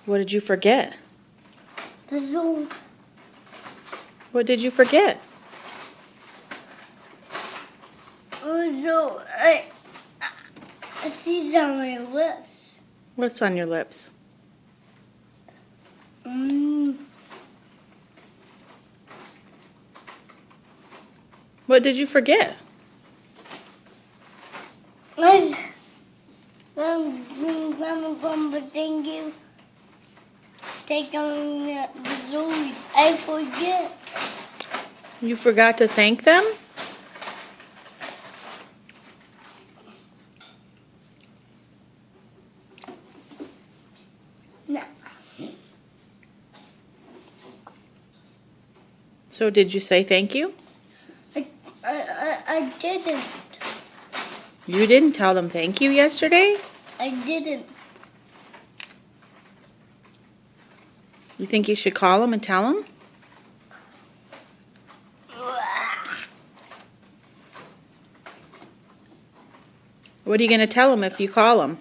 What did you forget? The zoo. What did you forget? So I see on my lips. What's on your lips? What did you forget? Thank you. Take on the zoo. I forget. You forgot to thank them? No. So did you say thank you? I didn't. You didn't tell them thank you yesterday? I didn't. You think you should call them and tell them? What are you going to tell them if you call them?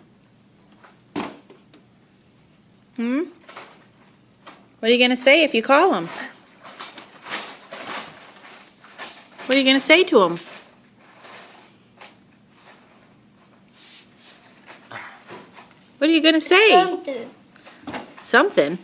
What are you going to say if you call them? What are you going to say to them? What are you going to say? Something. Something?